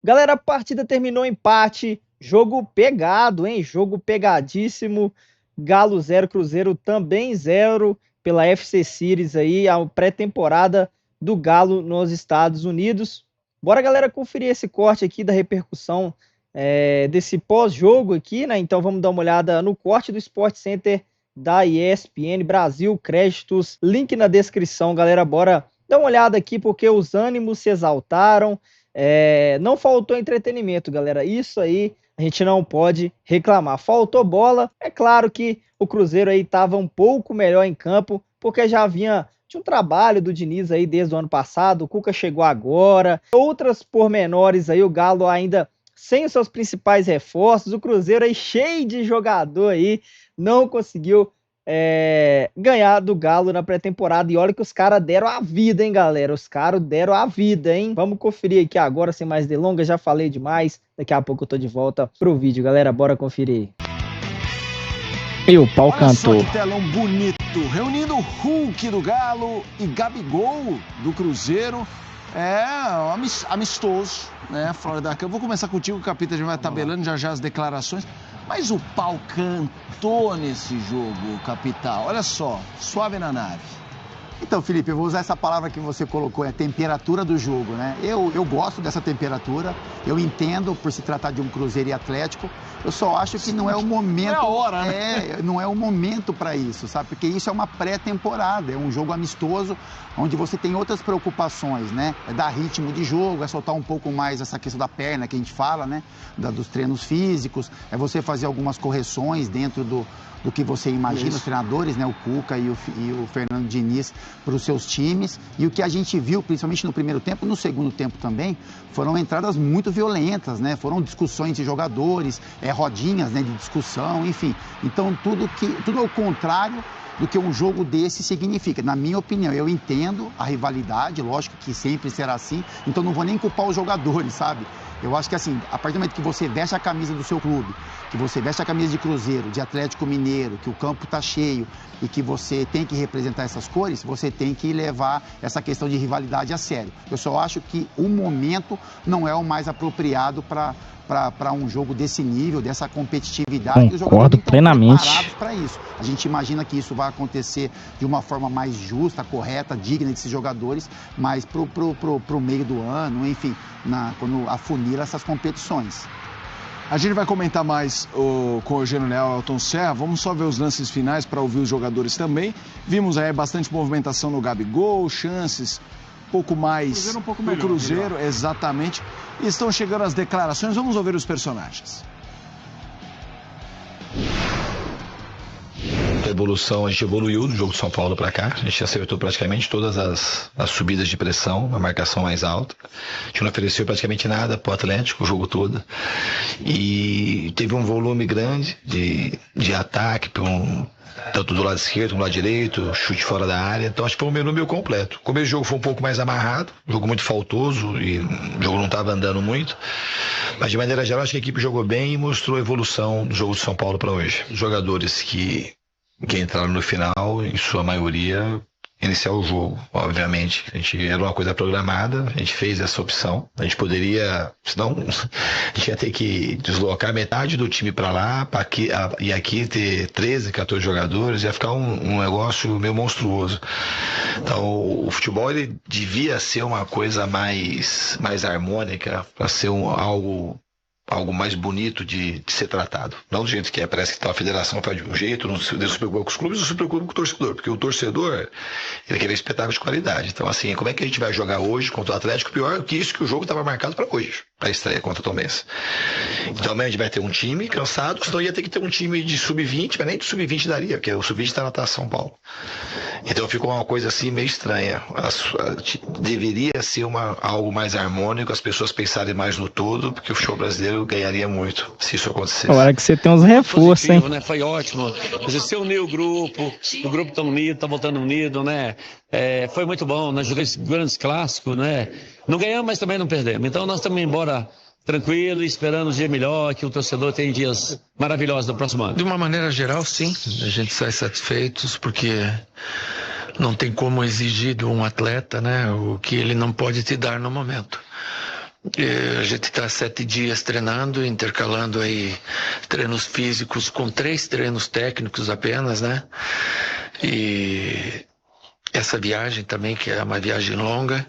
Galera, a partida terminou empate, jogo pegado, hein? Jogo pegadíssimo. Galo 0, Cruzeiro também 0 pela FC Series aí, a pré-temporada do Galo nos Estados Unidos. Bora, galera, conferir esse corte aqui da repercussão desse pós-jogo aqui, né? Então vamos dar uma olhada no corte do Sport Center da ESPN Brasil, créditos, link na descrição, galera. Bora dar uma olhada aqui porque os ânimos se exaltaram. Não faltou entretenimento, galera. Isso aí a gente não pode reclamar. Faltou bola. É claro que o Cruzeiro aí estava um pouco melhor em campo, porque tinha um trabalho do Diniz aí desde o ano passado. O Cuca chegou agora. Outras pormenores aí, o Galo ainda sem os seus principais reforços. O Cruzeiro aí cheio de jogador aí, não conseguiu ganhar do Galo na pré-temporada. E olha que os caras deram a vida, hein, galera? Os caras deram a vida, hein? Vamos conferir aqui agora, sem mais delongas. Já falei demais. Daqui a pouco eu tô de volta pro vídeo, galera. Bora conferir. E o pau cantou. Olha só que telão bonito. Reunindo o Hulk do Galo e Gabigol do Cruzeiro. Amistoso, né? Fora da cama. Vou começar contigo, o Capita já vai tabelando já as declarações. Mas o pau cantou nesse jogo, Capital. Olha só, suave na nave. Então, Felipe, eu vou usar essa palavra que você colocou, é a temperatura do jogo, né? Eu gosto dessa temperatura, eu entendo por se tratar de um Cruzeiro e Atlético, eu só acho que não é o momento... É a hora, né? Não é o momento para isso, sabe? Porque isso é uma pré-temporada, é um jogo amistoso, onde você tem outras preocupações, né? É dar ritmo de jogo, é soltar um pouco mais essa questão da perna que a gente fala, né? Dos treinos físicos, é você fazer algumas correções dentro do que você imagina, os treinadores, né? O Cuca e o Fernando Diniz para os seus times. E o que a gente viu, principalmente no primeiro tempo, no segundo tempo também, foram entradas muito violentas, né? Foram discussões de jogadores, rodinhas, né, de discussão, enfim. Então, tudo ao contrário do que um jogo desse significa. Na minha opinião, eu entendo a rivalidade, lógico que sempre será assim, então não vou nem culpar os jogadores, sabe? Eu acho que assim, a partir do momento que você veste a camisa do seu clube, que você veste a camisa de Cruzeiro, de Atlético Mineiro, que o campo está cheio e que você tem que representar essas cores, você tem que levar essa questão de rivalidade a sério. Eu só acho que o momento não é o mais apropriado para um jogo desse nível, dessa competitividade. Concordo plenamente. Preparados para isso. A gente imagina que isso vai acontecer de uma forma mais justa, correta, digna desses jogadores, mas pro meio do ano, enfim, quando afunila essas competições. A gente vai comentar mais com o Eugênio Leal e Elton Serra. Vamos só ver os lances finais para ouvir os jogadores também. Vimos aí bastante movimentação no Gabigol, chances um pouco mais um pouco no melhor, Cruzeiro, melhor. Exatamente. E estão chegando as declarações. Vamos ouvir os personagens. A evolução, a gente evoluiu do jogo de São Paulo para cá, a gente acertou praticamente todas as subidas de pressão, a marcação mais alta, a gente não ofereceu praticamente nada para o Atlético o jogo todo, e teve um volume grande de ataque, tanto do lado esquerdo como do lado direito, chute fora da área, então acho que foi um menu meio completo. O começo do jogo foi um pouco mais amarrado, jogo muito faltoso, e o jogo não estava andando muito, mas de maneira geral acho que a equipe jogou bem e mostrou a evolução do jogo de São Paulo para hoje. Jogadores que entraram no final, em sua maioria, iniciar o jogo, obviamente. Era uma coisa programada, a gente fez essa opção. A gente poderia, senão, a gente ia ter que deslocar metade do time para lá, e aqui ter 13, 14 jogadores, ia ficar um negócio meio monstruoso. Então, o futebol ele devia ser uma coisa mais harmônica, para ser algo mais bonito de ser tratado. Não do jeito que é, parece que a federação faz de um jeito, não se preocupa com os clubes, não se preocupa com o torcedor, porque o torcedor, ele quer ver espetáculo de qualidade. Então, assim, como é que a gente vai jogar hoje contra o Atlético? Pior que isso, que o jogo estava marcado para hoje, para a estreia contra o Tombense. Então, amanhã a gente vai ter um time cansado, senão ia ter que ter um time de sub-20, mas nem de sub-20 daria, porque o sub-20 está na Taça São Paulo. Então ficou uma coisa assim meio estranha. Deveria ser algo mais harmônico, as pessoas pensarem mais no todo, porque o futebol brasileiro ganharia muito se isso acontecesse. Agora que você tem uns reforços, hein? Né? Foi ótimo. Você uniu o grupo tá unido, tá voltando unido, né? Foi muito bom, nós jogamos grandes clássicos, né? Não ganhamos, mas também não perdemos. Então nós estamos embora tranquilo, esperando um dia melhor, que o torcedor tenha dias maravilhosos no próximo ano. De uma maneira geral, sim. A gente sai satisfeitos porque não tem como exigir de um atleta, né, o que ele não pode te dar no momento. A gente está 7 dias treinando, intercalando aí treinos físicos com 3 treinos técnicos apenas, né? E essa viagem também, que é uma viagem longa.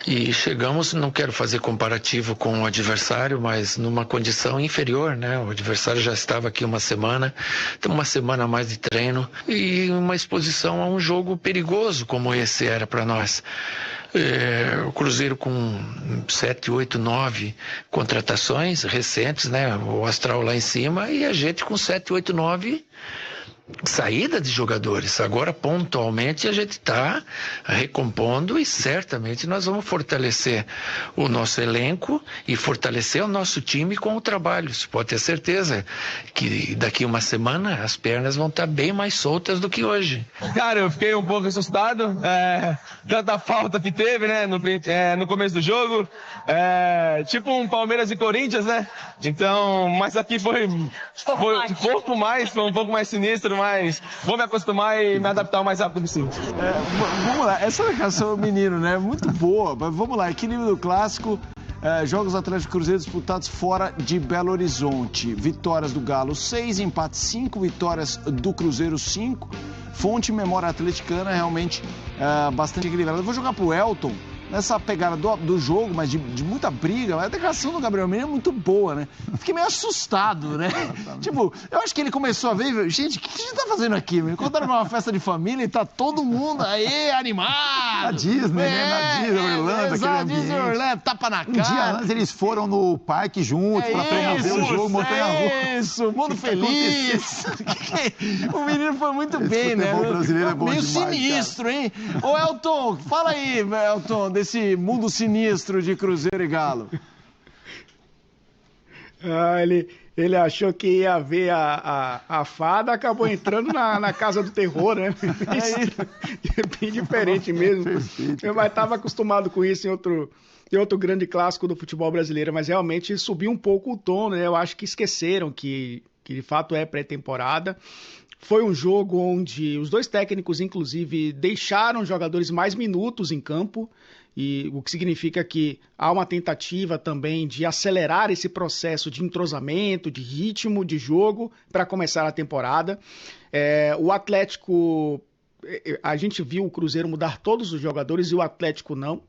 E chegamos, não quero fazer comparativo com o adversário, mas numa condição inferior, né? O adversário já estava aqui uma semana, tem uma semana a mais de treino e uma exposição a um jogo perigoso como esse era para nós. O Cruzeiro com 7, 8, 9 contratações recentes, né? O Astral lá em cima e a gente com 7, 8, 9 saída de jogadores. Agora, pontualmente, a gente está recompondo e certamente nós vamos fortalecer o nosso elenco e fortalecer o nosso time com o trabalho. Você pode ter certeza que daqui uma semana as pernas vão estar bem mais soltas do que hoje. Cara, eu fiquei um pouco assustado, tanta falta que teve, né, no começo do jogo, tipo um Palmeiras e Corinthians, né, então, mas aqui foi um pouco mais sinistro, mas vou me acostumar e me adaptar o mais rápido possível. Vamos lá, essa declaração do menino, né, muito boa, mas vamos lá, equilíbrio do clássico. Jogos Atlético e Cruzeiro disputados fora de Belo Horizonte. Vitórias do Galo 6, empates 5, vitórias do Cruzeiro 5. Fonte memória atleticana realmente bastante equilibrada. Eu vou jogar pro Elton nessa pegada do jogo, mas de muita briga. A declaração do Gabriel Menino é muito boa, né? Eu fiquei meio assustado, né? Tipo, eu acho que ele começou a ver, gente, o que a gente tá fazendo aqui? Me contaram uma festa de família e tá todo mundo aí animado. Na Disney, né? Na Disney, Orlando, exato, Disney, Orlando, tapa na cara. Um dia antes eles foram no parque juntos pra promover o jogo, montanha-russa. Isso, mundo feliz. O menino foi muito bem, né? O brasileiro é bom meio demais, sinistro, cara. Hein? Ô, Elton, fala aí, Elton, desse mundo sinistro de Cruzeiro e Galo. Ele achou que ia ver a fada, acabou entrando na casa do terror, né? É bem diferente mesmo. Perfeito, mas estava acostumado com isso em outro grande clássico do futebol brasileiro, mas realmente subiu um pouco o tom, né? Eu acho que esqueceram que de fato é pré-temporada. Foi um jogo onde os dois técnicos, inclusive, deixaram os jogadores mais minutos em campo, e o que significa que há uma tentativa também de acelerar esse processo de entrosamento, de ritmo de jogo para começar a temporada. O Atlético, a gente viu o Cruzeiro mudar todos os jogadores e o Atlético não.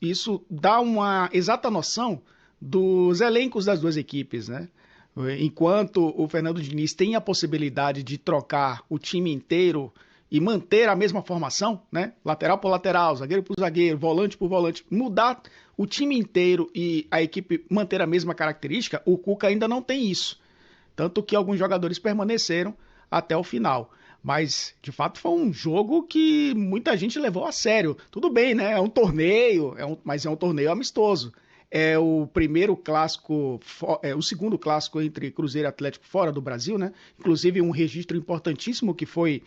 Isso dá uma exata noção dos elencos das duas equipes, né? Enquanto o Fernando Diniz tem a possibilidade de trocar o time inteiro e manter a mesma formação, né? Lateral por lateral, zagueiro por zagueiro, volante por volante, mudar o time inteiro e a equipe manter a mesma característica, o Cuca ainda não tem isso. Tanto que alguns jogadores permaneceram até o final. Mas, de fato, foi um jogo que muita gente levou a sério. Tudo bem, né? É um torneio, mas é um torneio amistoso. É o primeiro clássico, o segundo clássico entre Cruzeiro e Atlético fora do Brasil, né? Inclusive um registro importantíssimo que foi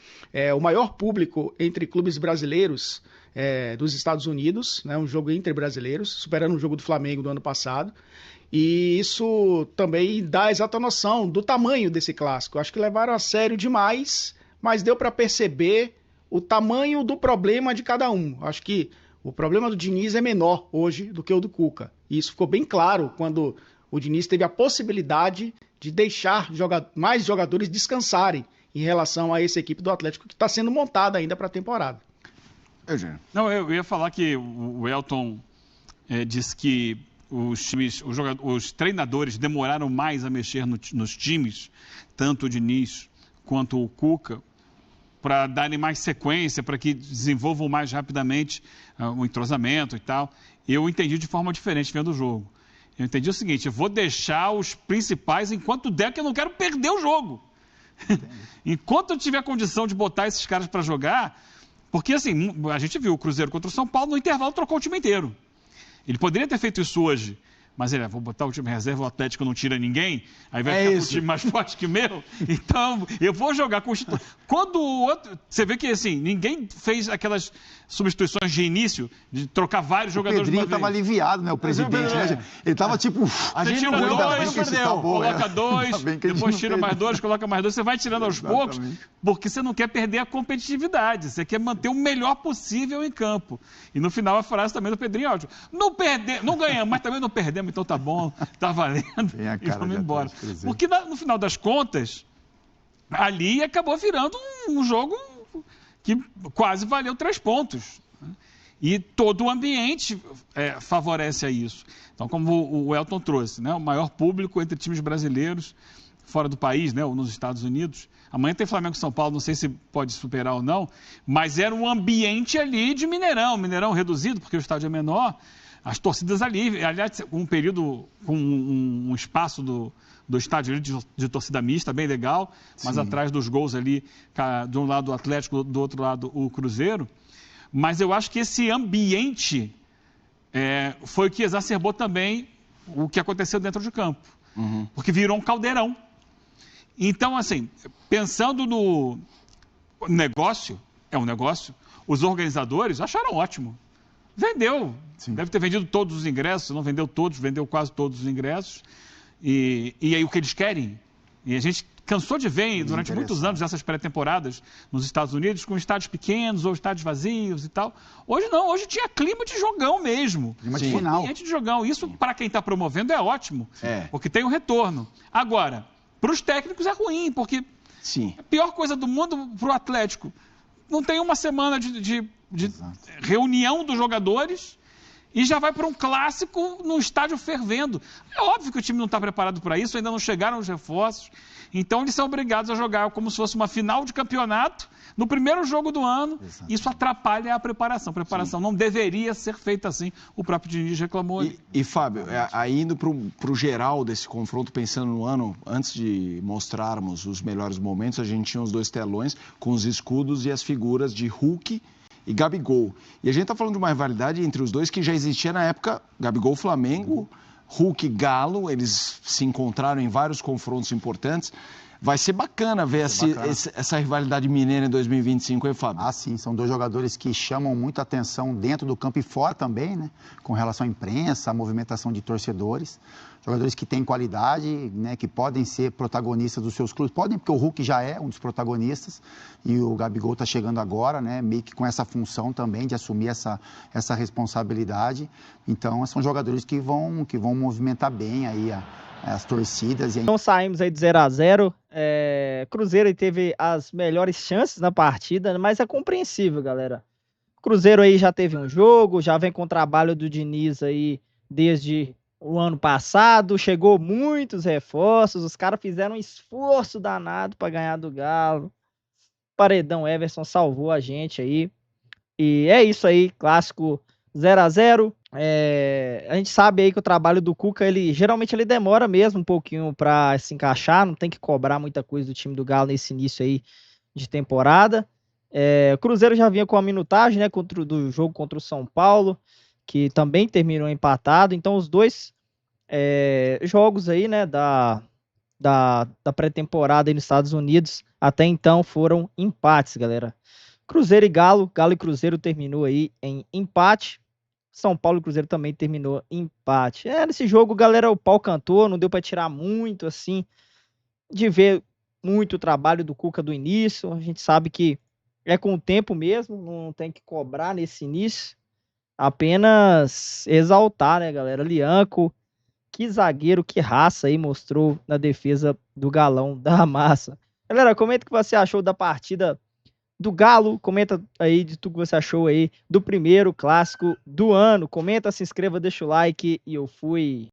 o maior público entre clubes brasileiros dos Estados Unidos, né? Um jogo entre brasileiros, superando o jogo do Flamengo do ano passado. E isso também dá a exata noção do tamanho desse clássico. Acho que levaram a sério demais, mas deu para perceber o tamanho do problema de cada um. Acho que o problema do Diniz é menor hoje do que o do Cuca. E isso ficou bem claro quando o Diniz teve a possibilidade de deixar mais jogadores descansarem em relação a essa equipe do Atlético que está sendo montada ainda para a temporada. Eugênio. Não, eu ia falar que o Elton disse que os treinadores demoraram mais a mexer nos times, tanto o Diniz quanto o Cuca, para darem mais sequência, para que desenvolvam mais rapidamente o entrosamento e tal. Eu entendi de forma diferente vendo o jogo. Eu entendi o seguinte, eu vou deixar os principais enquanto der, que eu não quero perder o jogo. Enquanto eu tiver condição de botar esses caras para jogar, porque assim, a gente viu o Cruzeiro contra o São Paulo, no intervalo trocou o time inteiro. Ele poderia ter feito isso hoje, mas ele, vou botar o time reserva, o Atlético não tira ninguém, aí vai ficar com o time mais forte que o meu, então eu vou jogar com quando o outro, você vê que assim, ninguém fez aquelas substituições de início, de trocar vários jogadores de uma vez. O Pedrinho estava aliviado, né, o presidente, né? Ele estava tipo... Você tira dois, coloca dois, depois tira mais dois, coloca mais dois, você vai tirando aos poucos, porque você não quer perder a competitividade, você quer manter o melhor possível em campo. E no final a frase também do Pedrinho é ótima. Não ganhamos, mas também não perdemos, então tá bom, tá valendo, e vamos embora. Porque no final das contas, ali acabou virando um jogo que quase valeu 3 pontos. E todo o ambiente favorece a isso. Então, como o Elton trouxe, né, o maior público entre times brasileiros fora do país, né, ou nos Estados Unidos. Amanhã tem Flamengo e São Paulo, não sei se pode superar ou não, mas era um ambiente ali de Mineirão reduzido, porque o estádio é menor, as torcidas ali, aliás, um período com um espaço do estádio de torcida mista, bem legal, mas atrás dos gols ali, de um lado o Atlético, do outro lado o Cruzeiro. Mas eu acho que esse ambiente foi o que exacerbou também o que aconteceu dentro de campo, porque virou um caldeirão. Então, assim, pensando no negócio, é um negócio, os organizadores acharam ótimo. Vendeu, deve ter vendido todos os ingressos, não vendeu todos, vendeu quase todos os ingressos. E aí o que eles querem, e a gente cansou de ver durante muitos anos essas pré-temporadas nos Estados Unidos com estádios pequenos ou estádios vazios e tal. Hoje não, hoje tinha clima de jogão mesmo. Clima de final. Ambiente de jogão. Isso, para quem está promovendo, é ótimo, porque tem um retorno. Agora, para os técnicos é ruim, porque a pior coisa do mundo para o Atlético, não tem uma semana de reunião dos jogadores e já vai para um clássico no estádio fervendo. É óbvio que o time não está preparado para isso, ainda não chegaram os reforços. Então, eles são obrigados a jogar como se fosse uma final de campeonato no primeiro jogo do ano. Isso atrapalha a preparação. A preparação não deveria ser feita assim. O próprio Diniz reclamou. E Fábio, aí indo para o geral desse confronto, pensando no ano, antes de mostrarmos os melhores momentos, a gente tinha os 2 telões com os escudos e as figuras de Hulk e Gabigol. E a gente está falando de uma rivalidade entre os dois que já existia na época Gabigol-Flamengo, Hulk-Galo, eles se encontraram em vários confrontos importantes. Vai ser bacana ver essa rivalidade mineira em 2025, hein, Fábio? Ah, sim, são 2 jogadores que chamam muita atenção dentro do campo e fora também, né? Com relação à imprensa, à movimentação de torcedores. Jogadores que têm qualidade, né? Que podem ser protagonistas dos seus clubes. Podem, porque o Hulk já é um dos protagonistas e o Gabigol está chegando agora, né? Meio que com essa função também de assumir essa responsabilidade. Então, são jogadores que vão movimentar bem aí as torcidas. Então saímos aí de 0-0. Cruzeiro teve as melhores chances na partida, mas é compreensível, galera. Cruzeiro aí já teve um jogo, já vem com o trabalho do Diniz aí desde o ano passado, chegou muitos reforços, os caras fizeram um esforço danado para ganhar do Galo. Paredão Everson salvou a gente aí. E é isso aí, clássico 0-0. A gente sabe aí que o trabalho do Cuca, geralmente ele demora mesmo um pouquinho para se encaixar, não tem que cobrar muita coisa do time do Galo nesse início aí de temporada. O Cruzeiro já vinha com a minutagem, né, do jogo contra o São Paulo, que também terminou empatado. Então os 2 jogos aí, né, da pré-temporada aí nos Estados Unidos até então foram empates, galera. Cruzeiro e Galo e Cruzeiro terminou aí em empate. São Paulo e Cruzeiro também terminou em empate. Nesse jogo, galera, o pau cantou, não deu para tirar muito, assim, de ver muito o trabalho do Cuca do início. A gente sabe que é com o tempo mesmo, não tem que cobrar nesse início. Apenas exaltar, né, galera? Lianco, que zagueiro, que raça aí mostrou na defesa do Galão da Massa. Galera, comenta o que você achou da partida do Galo, comenta aí de tudo que você achou aí do primeiro clássico do ano. Comenta, se inscreva, deixa o like e eu fui.